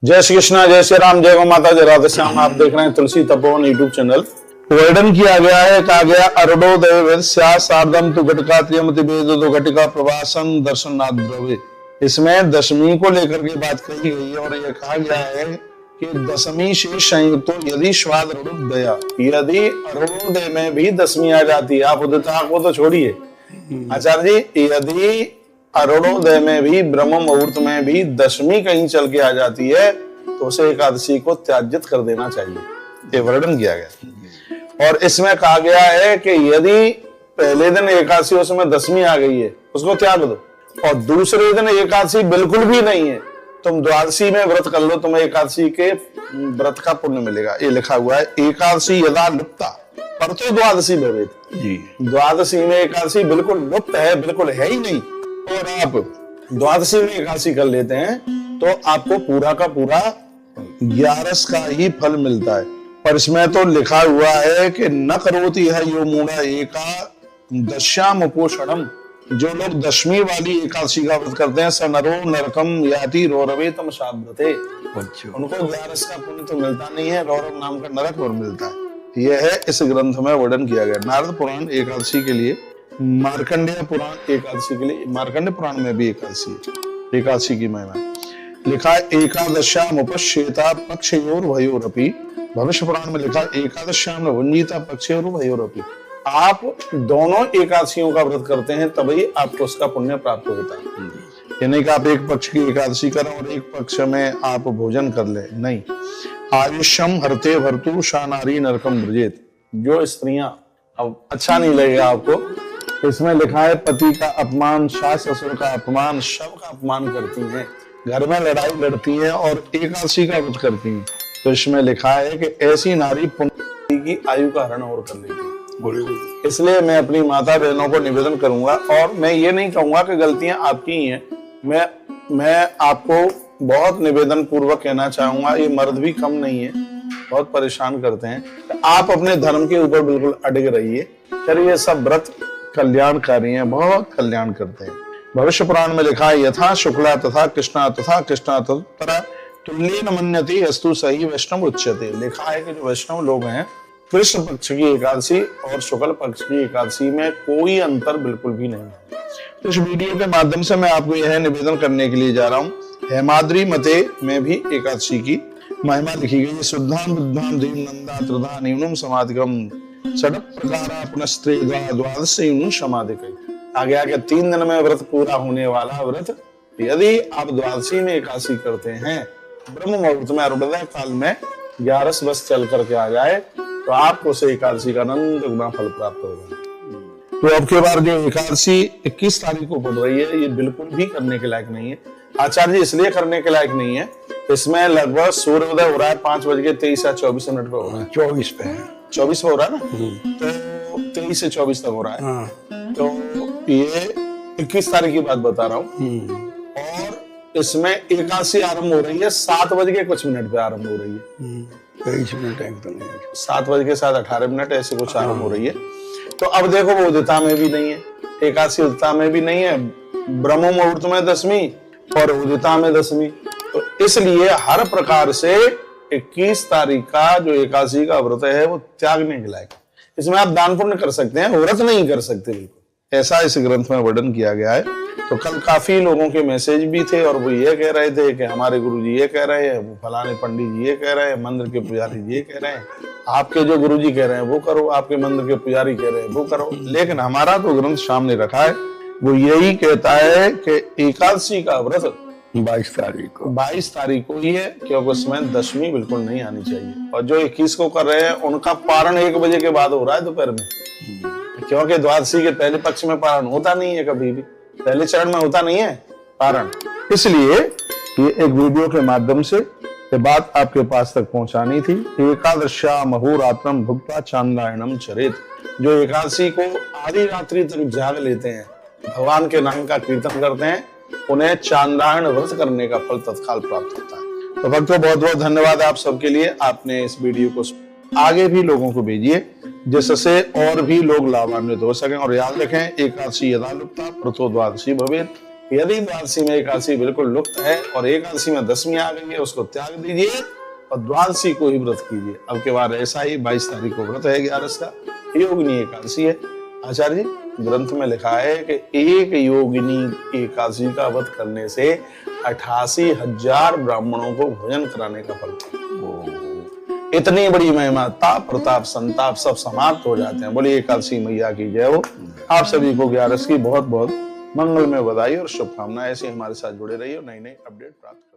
जय श्री कृष्णा, जय श्री राम, जय गौ माता, जय राधे श्याम। आप देख रहे हैं तुलसी तपोवन यूट्यूब चैनल। वर्णन किया गया है, कहा गया अरडो देव सार्धम तु घटिका त्रियमति वेद दो घटिका प्रवासन दर्शनाथ द्रव्य। इसमें दशमी को लेकर के बात कही गई है और यह कहा गया है कि दशमी से संयुक्त यदि स्वाद दया, यदि अरुणोदय में भी दशमी आ जाती है, आप उदिता को तो छोड़िए आचार्य जी, यदि अरुणोदय में भी ब्रह्म मुहूर्त में भी दशमी कहीं चल के आ जाती है तो उसे एकादशी को त्याजित कर देना चाहिए, ये वर्णन किया गया। और इसमें कहा गया है कि यदि पहले दिन एकादशी उसमें दशमी आ गई है उसको त्याग दो, और दूसरे दिन एकादशी बिल्कुल भी नहीं है, तुम द्वादशी में व्रत कर लो, तुम्हें एकादशी के व्रत का पुण्य मिलेगा। ये लिखा हुआ है, एकादशी यदा लुप्ता पर तो द्वादशी भवेत जी। द्वादशी में एकादशी बिल्कुल लुप्त है, बिल्कुल है ही नहीं, और आप द्वादशी में एकादशी कर लेते हैं तो आपको पूरा का पूरा 11 का ही फल मिलता है। पर इसमें तो लिखा हुआ है कि न करोति है यो मूढ़ा एका दश्याम उपोषणम। जो लोग दशमी वाली एकादशी का व्रत करते हैं, स नरो नरकम याति रोरवे तम शाब्दते, उनको 11 का पुण्य तो मिलता नहीं है, रौरव नाम का नरक और मिलता है। यह है इस ग्रंथ में वर्णन किया गया। नारद पुराण एकादशी के लिए, मार्कंडेय पुराण एकादशी के लिए, मार्कंडेय पुराण में भी एकादशी की महिमा लिखा है। एकादश्याम उपश्येता पक्षयोर भयोरपि, भविष्य पुराण में लिखा एकादश्याम वंजिता पक्षयोर भयोरपि। आप दोनों एकादशियों का व्रत करते हैं तभी आपको उसका पुण्य प्राप्त होता है। ये नहीं कि आप एक पक्ष की एकादशी करें और एक पक्ष में आप भोजन कर ले, नहीं। आयुष्यम हरते भरतु शानारी नरकम ब्रजेत। जो स्त्रियां, अब अच्छा नहीं लगेगा आपको, इसमें लिखा है पति का अपमान, सास ससुर का अपमान, सब का अपमान करती हैं, घर में लड़ाई लड़ती हैं और एकादशी का व्रत करती हैं, तो इसमें लिखा है कि ऐसी नारी पुण्य की आयु का हरण और कर लेती है। इसलिए मैं अपनी माता बहनों को निवेदन करूंगा, और मैं ये नहीं कहूंगा कि गलतियां आपकी ही हैं, मैं आपको बहुत निवेदन पूर्वक कहना चाहूंगा, ये मर्द भी कम नहीं है, बहुत परेशान करते हैं। तो आप अपने धर्म के ऊपर बिल्कुल अड़िग रहिए। फिर ये सब व्रत कल्याणकारी हैं, बहुत कल्याण करते हैं। भविष्य पुराण में लिखा है, यथा शुक्ला तथा कृष्णा तथा तुल्येन मन्यते अस्तु सही वैष्णव उच्यते। लिखा है कि जो वैष्णव लोग हैं, कृष्ण पक्ष की एकादशी और शुक्ल पक्ष की एकादशी में कोई अंतर बिल्कुल भी नहीं है। तो इस वीडियो के माध्यम से मैं आपको यह निवेदन करने के लिए जा रहा हूँ, हेमाद्री मते में भी एकादशी की महिमा लिखी गई है। शुद्धाम बुद्धाम देव नंदा त्रिधा न्यूनम समाधिकम षड प्रकारा पुनस्त्रे द्वादश समाधिक। आगे आगे 3 दिन में व्रत पूरा होने वाला व्रत यदि आप द्वादशी में एकादशी करते हैं, ब्रह्म मुहूर्त में अरुणोदय काल में 11 बस चल करके आ जाए तो आपको उसे एकादशी का अनंत गुना फल प्राप्त होगा। तो अब के बार जो एकादशी 21 तारीख को पड़ रही है, ये बिल्कुल भी करने के लायक नहीं है आचार्य जी। इसलिए करने के लायक नहीं है, इसमें लगभग सूर्योदय हो रहा है 5:23 या 24 मिनट पे हो रहा है, 24 पे है, 24 पे हो रहा है ना, तो 23 से 24 तक हो रहा है। तो ये 21 तारीख की बात बता रहा हूँ। और इसमें एकादशी आरंभ हो रही है 7 बज के कुछ मिनट पे आरंभ हो रही है, 23 मिनट एकदम 7 बज के 18 ऐसे कुछ आरंभ हो रही है। तो अब देखो, वो उदिता में भी नहीं है, एकादशी उदिता में भी नहीं है, ब्रह्म मुहूर्त में दशमी और उदिता में दशमी। तो इसलिए हर प्रकार से 21 तारीख का जो एकादशी का व्रत है वो त्यागने के लायक। इसमें आप दान पुण्य कर सकते हैं, व्रत नहीं कर सकते बिल्कुल, ऐसा इस ग्रंथ में वर्णन किया गया है। तो कल काफी लोगों के मैसेज भी थे और वो ये कह रहे थे कि हमारे गुरुजी ये कह रहे हैं, वो फलाने पंडित जी ये कह रहे हैं, मंदिर के पुजारी जी ये कह रहे हैं, आपके जो गुरुजी कह रहे हैं वो करो, आपके मंदिर के पुजारी कह रहे हैं वो करो। लेकिन हमारा तो ग्रंथ सामने रखा है, वो यही कहता है कि एकादशी का व्रत 22 तारीख को ही है, क्योंकि उसमें दशमी बिल्कुल नहीं आनी चाहिए। और जो 21 को कर रहे हैं उनका पारण 1 बजे के बाद हो रहा है दोपहर में, क्योंकि द्वादशी के पहले पक्ष में पारण होता नहीं है, कभी भी पहले चरण में होता नहीं है पारण। इसलिए ये एक वीडियो के माध्यम से ये बात आपके पास तक पहुंचानी थी। एकादश्या महोरात्रम भुक्त्वा चांद्रायणम चरेत। जो एकादशी को आधी रात्रि तक जाग लेते हैं, भगवान के नाम का कीर्तन करते हैं, उन्हें चांद्रायण व्रत करने का फल तत्काल प्राप्त होता है। तो भक्तों, बहुत बहुत धन्यवाद आप सबके लिए। आपने इस वीडियो को आगे भी लोगों को भेजिए जिससे और भी लोग लाभान्वित हो सकें। और याद रखें, एकादशी यदा लुप्ता प्रतो द्वादशी भवेत्। यदि द्वादशी में एकादशी बिल्कुल लुप्त है और एकादशी में दशमी आ गई है, उसको त्याग दीजिए और द्वादशी को ही व्रत कीजिए। अब के बाद ऐसा ही 22 तारीख को व्रत है 11 का, योगिनी एकादशी है। आचार्य जी ग्रंथ में लिखा है कि एक योगिनी एकादशी का व्रत करने से 88,000 ब्राह्मणों को भोजन कराने का फल। इतनी बड़ी महिमा, ताप प्रताप संताप सब समाप्त हो जाते हैं। बोलिए एकादशी मैया की जय हो। आप सभी को 11 की बहुत बहुत मंगलमय बधाई और शुभकामनाएं। ऐसे हमारे साथ जुड़े रहिए और नई नई अपडेट प्राप्त